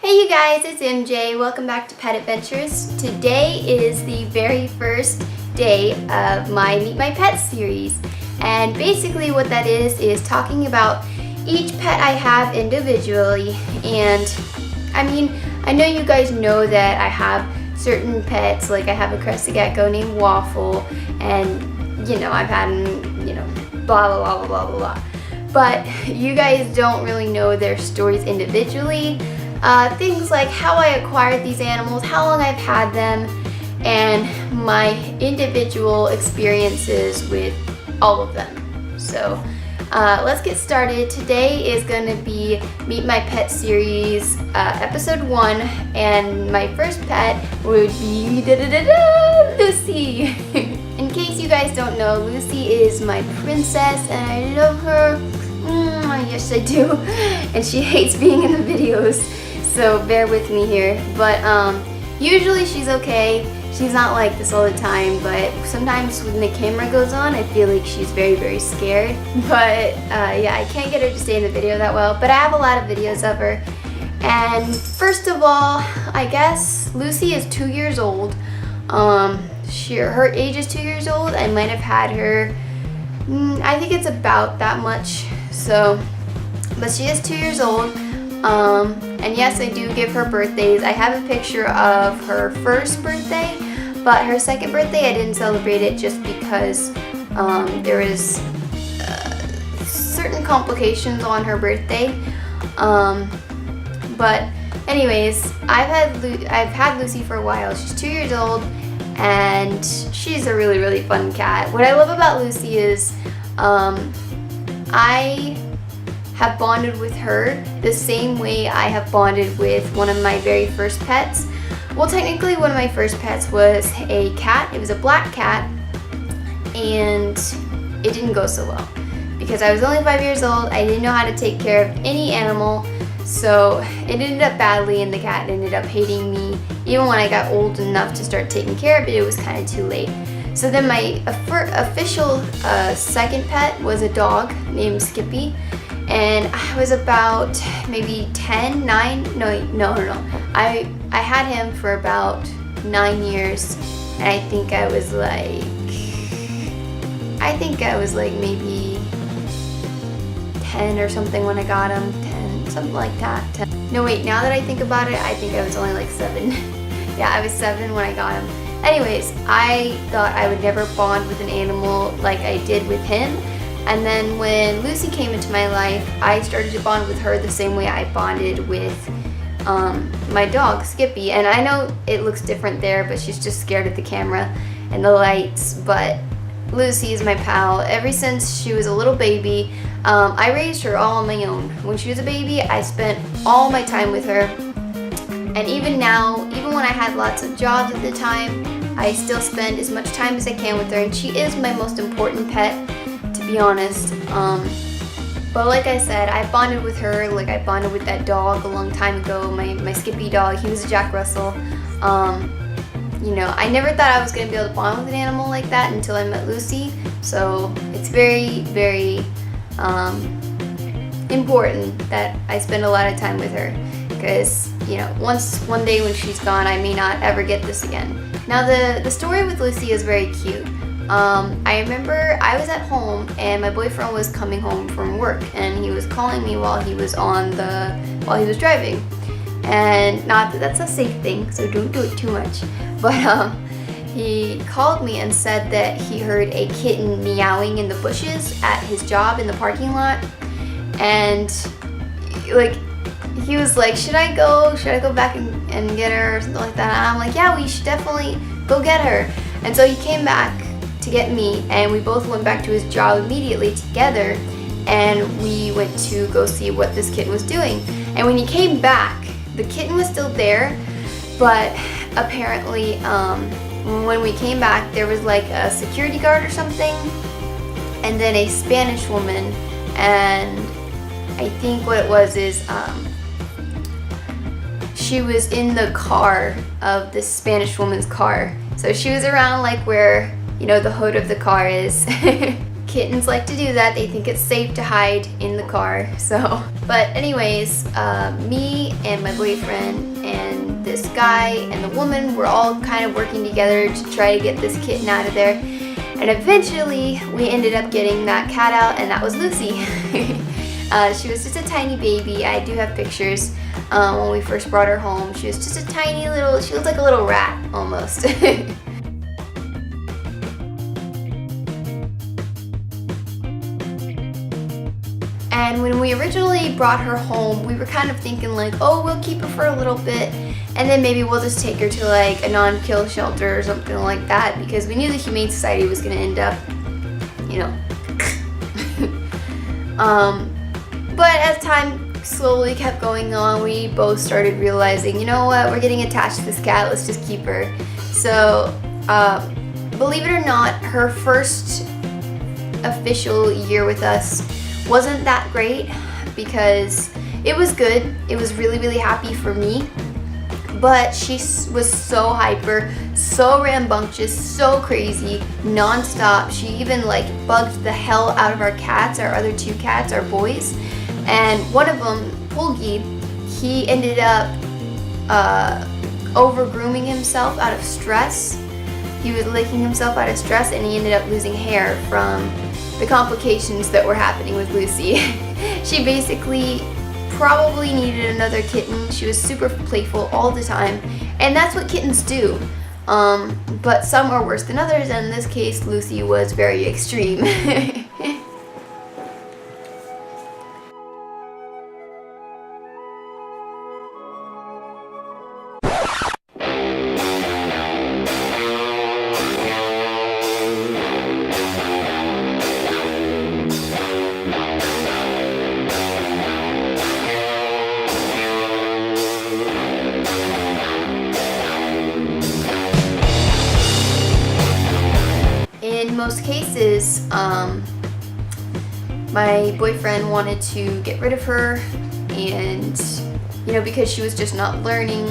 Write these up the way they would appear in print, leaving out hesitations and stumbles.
Hey you guys, it's MJ. Welcome back to Pet Adventures. Today is the very first day of my Meet My Pets series. And basically what that is talking about each pet I have individually. And I mean, I know you guys know that I have certain pets, like I have a crested gecko named Waffle, and you know, I've had him, you know, blah blah blah blah blah blah. But you guys don't really know their stories individually. Things like how I acquired these animals, how long I've had them, and my individual experiences with all of them. So let's get started. Today is going to be Meet My Pet series episode 1, and my first pet would be Lucy. In case you guys don't know, Lucy is my princess and I love her. Yes I do. And she hates being in the videos, so bear with me here. But usually she's okay. She's not like this all the time, but sometimes when the camera goes on, I feel like she's very, very scared. But yeah, I can't get her to stay in the video that well, but I have a lot of videos of her. And first of all, I guess Lucy is 2 years old. Her age is 2 years old. I might have had her, I think it's about that much. So, but she is 2 years old. And yes, I do give her birthdays. I have a picture of her first birthday, but her second birthday I didn't celebrate it just because there was certain complications on her birthday. But anyways, I've had Lucy for a while. She's 2 years old, and she's a really, really fun cat. What I love about Lucy is I have bonded with her the same way I have bonded with one of my very first pets. Well, technically one of my first pets was a cat. It was a black cat, and it didn't go so well because I was only 5 years old. I didn't know how to take care of any animal, so it ended up badly, and the cat ended up hating me. Even when I got old enough to start taking care of it, it was kind of too late. So then my official second pet was a dog named Skippy. And I was about maybe 10, 9, no. I had him for about 9 years, and I think I was like maybe 10 or something when I got him, 10, something like that. 10. No wait, now that I think about it, I think I was only like 7. Yeah, I was 7 when I got him. Anyways, I thought I would never bond with an animal like I did with him. And then when Lucy came into my life, I started to bond with her the same way I bonded with my dog, Skippy. And I know it looks different there, but she's just scared of the camera and the lights. But Lucy is my pal. Ever since she was a little baby, I raised her all on my own. When she was a baby, I spent all my time with her. And even now, even when I had lots of jobs at the time, I still spend as much time as I can with her. And she is my most important pet, to be honest. But like I said, I bonded with her like I bonded with that dog a long time ago, my Skippy dog. He was a Jack Russell. You know, I never thought I was going to be able to bond with an animal like that until I met Lucy. So it's very, very important that I spend a lot of time with her, because you know, one day when she's gone, I may not ever get this again. Now the story with Lucy is very cute. I remember I was at home and my boyfriend was coming home from work, and he was calling me while he was driving. And not that that's a safe thing, so don't do it too much. But he called me and said that he heard a kitten meowing in the bushes at his job in the parking lot. And like, he was like, should I go back and get her or something like that? And I'm like, yeah, we should definitely go get her. And so he came back to get me, and we both went back to his job immediately together, and we went to go see what this kitten was doing. And when he came back, the kitten was still there, but apparently when we came back, there was like a security guard or something, and then a Spanish woman, and I think what it was is she was in the car of this Spanish woman's car. So she was around like where, you know, the hood of the car is. Kittens like to do that. They think it's safe to hide in the car. So But anyways, me and my boyfriend and this guy and the woman were all kind of working together to try to get this kitten out of there. And eventually we ended up getting that cat out, and that was Lucy. She was just a tiny baby. I do have pictures when we first brought her home. She was just a tiny little, she looked like a little rat almost. And when we originally brought her home, we were kind of thinking like, oh, we'll keep her for a little bit, and then maybe we'll just take her to like a non-kill shelter or something like that, because we knew the Humane Society was gonna end up, you know. But as time slowly kept going on, we both started realizing, you know what, we're getting attached to this cat, let's just keep her. So, believe it or not, her first official year with us wasn't that great, because it was good. It was really, really happy for me, but she was so hyper, so rambunctious, so crazy, non-stop. She even like bugged the hell out of our cats, our other two cats, our boys. And one of them, Pulgi, he ended up over-grooming himself out of stress. He was licking himself out of stress, and he ended up losing hair from the complications that were happening with Lucy. She basically probably needed another kitten. She was super playful all the time, and that's what kittens do. But some are worse than others, and in this case, Lucy was very extreme. In most cases, my boyfriend wanted to get rid of her, and you know, because she was just not learning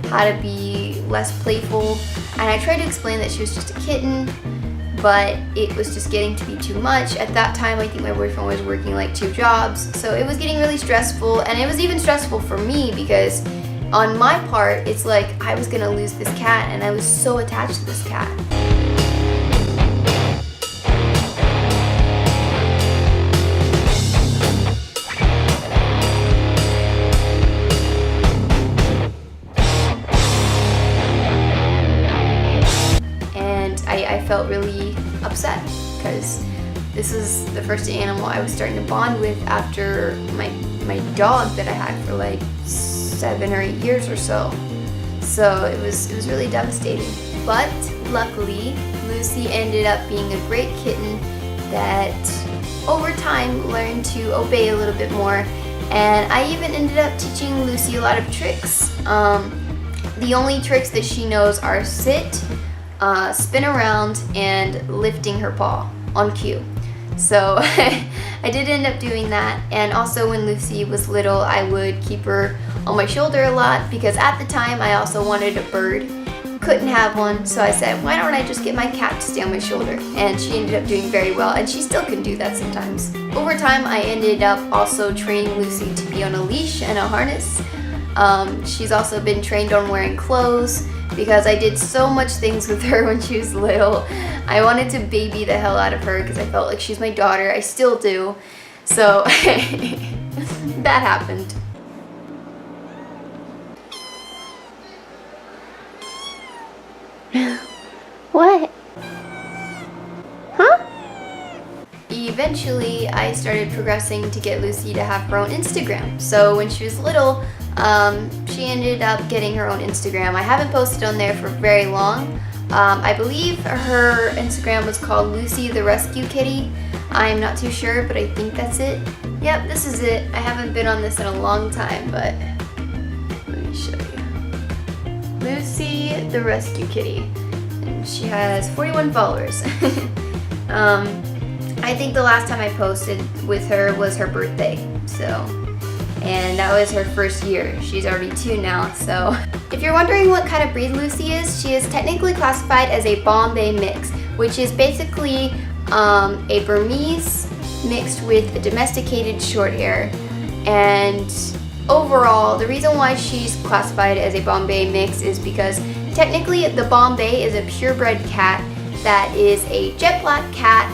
how to be less playful. And I tried to explain that she was just a kitten, but it was just getting to be too much. At that time, I think my boyfriend was working like 2 jobs, so it was getting really stressful, and it was even stressful for me because on my part, it's like I was gonna lose this cat, and I was so attached to this cat. I felt really upset because this is the first animal I was starting to bond with after my dog that I had for like 7 or 8 years or so. So it was really devastating. But luckily, Lucy ended up being a great kitten that over time learned to obey a little bit more, and I even ended up teaching Lucy a lot of tricks. The only tricks that she knows are sit, spin around, and lifting her paw on cue. So I did end up doing that, and also when Lucy was little, I would keep her on my shoulder a lot because at the time I also wanted a bird. Couldn't have one, so I said, why don't I just get my cat to stay on my shoulder? And she ended up doing very well, and she still can do that sometimes. Over time, I ended up also training Lucy to be on a leash and a harness. She's also been trained on wearing clothes because I did so much things with her when she was little. I wanted to baby the hell out of her because I felt like she's my daughter. I still do. So that happened. What? Huh? Eventually, I started progressing to get Lucy to have her own Instagram. So when she was little, she ended up getting her own Instagram. I haven't posted on there for very long. I believe her Instagram was called Lucy the Rescue Kitty. I'm not too sure, but I think that's it. Yep, this is it. I haven't been on this in a long time, but let me show you. Lucy the Rescue Kitty. And she has 41 followers. I think the last time I posted with her was her birthday, and that was her first year. She's already 2 now, so. If you're wondering what kind of breed Lucy is, she is technically classified as a Bombay mix, which is basically a Burmese mixed with a domesticated short hair. And overall, the reason why she's classified as a Bombay mix is because technically the Bombay is a purebred cat that is a jet black cat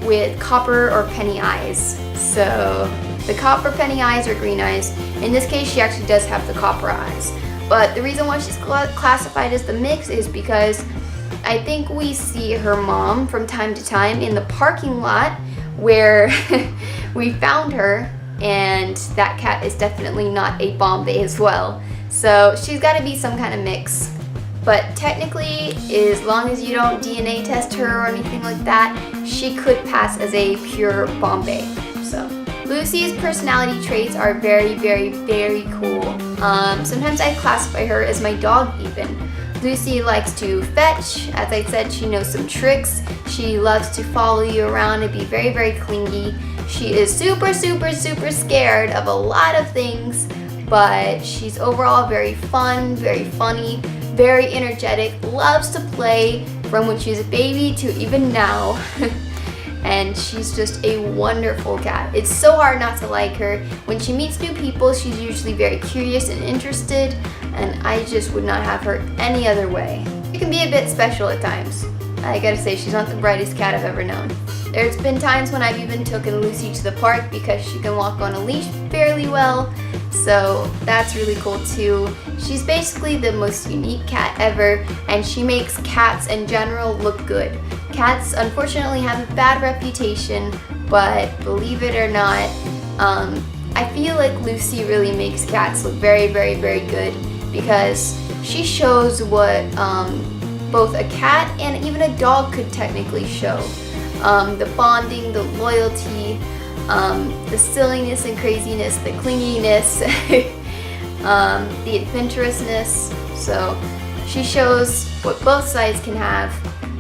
with copper or penny eyes. So the copper penny eyes or green eyes. In this case, she actually does have the copper eyes. But the reason why she's classified as the mix is because I think we see her mom from time to time in the parking lot where we found her, and that cat is definitely not a Bombay as well. So she's got to be some kind of mix. But technically, as long as you don't DNA test her or anything like that, she could pass as a pure Bombay. So Lucy's personality traits are very, very, very cool. Sometimes I classify her as my dog even. Lucy likes to fetch. As I said, she knows some tricks. She loves to follow you around and be very, very clingy. She is super, super, super scared of a lot of things, but she's overall very fun, very funny, very energetic, loves to play from when she's a baby to even now. And she's just a wonderful cat. It's so hard not to like her. When she meets new people, she's usually very curious and interested, and I just would not have her any other way. She can be a bit special at times. I gotta say, she's not the brightest cat I've ever known. There's been times when I've even taken Lucy to the park because she can walk on a leash fairly well, so that's really cool too. She's basically the most unique cat ever, and she makes cats in general look good. Cats unfortunately have a bad reputation, but believe it or not, I feel like Lucy really makes cats look very, very, very good because she shows what both a cat and even a dog could technically show. The bonding, the loyalty, the silliness and craziness, the clinginess, the adventurousness. So she shows what both sides can have,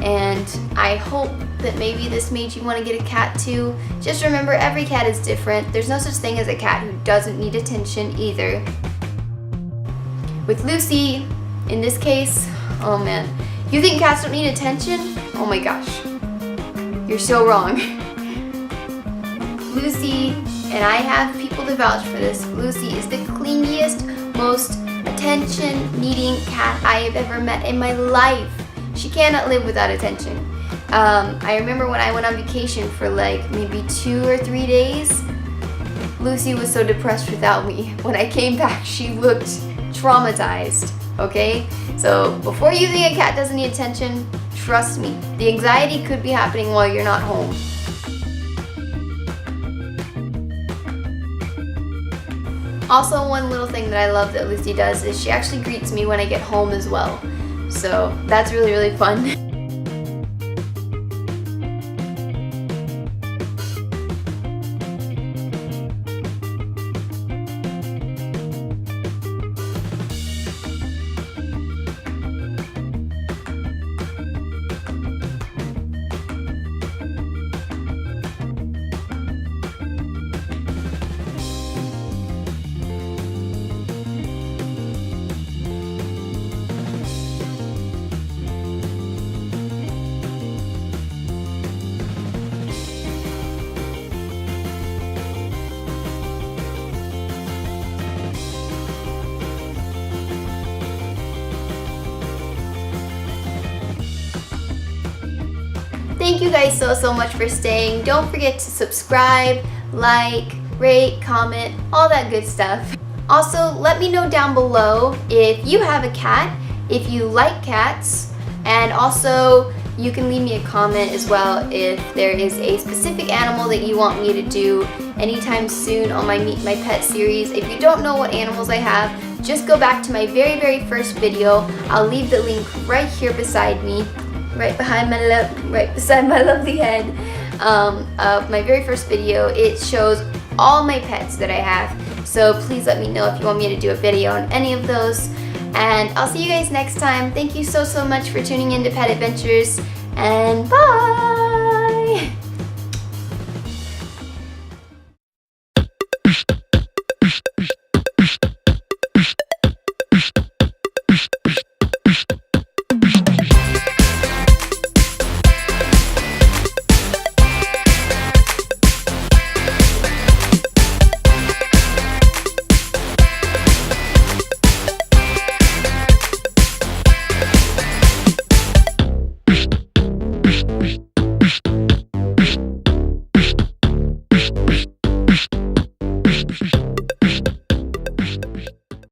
and I hope that maybe this made you want to get a cat too. Just remember, every cat is different. There's no such thing as a cat who doesn't need attention either. With Lucy, in this case, oh man, you think cats don't need attention? Oh my gosh, you're so wrong. Lucy, and I have people to vouch for this, Lucy is the clingiest, most attention-needing cat I have ever met in my life. She cannot live without attention. I remember when I went on vacation for like maybe 2 or 3 days, Lucy was so depressed without me. When I came back, she looked traumatized, okay? So before you think a cat doesn't need attention, trust me, the anxiety could be happening while you're not home. Also, one little thing that I love that Lucy does is she actually greets me when I get home as well. So that's really, really fun. Thank you guys so much for staying. Don't forget to subscribe, like, rate, comment, all that good stuff. Also, let me know down below if you have a cat, if you like cats, and also you can leave me a comment as well if there is a specific animal that you want me to do anytime soon on my Meet My Pet series. If you don't know what animals I have, just go back to my very first video. I'll leave the link right here beside me. Right beside my lovely head of my very first video. It shows all my pets that I have, so please let me know if you want me to do a video on any of those, and I'll see you guys next time. Thank you so much for tuning in to Pet Adventures, and bye!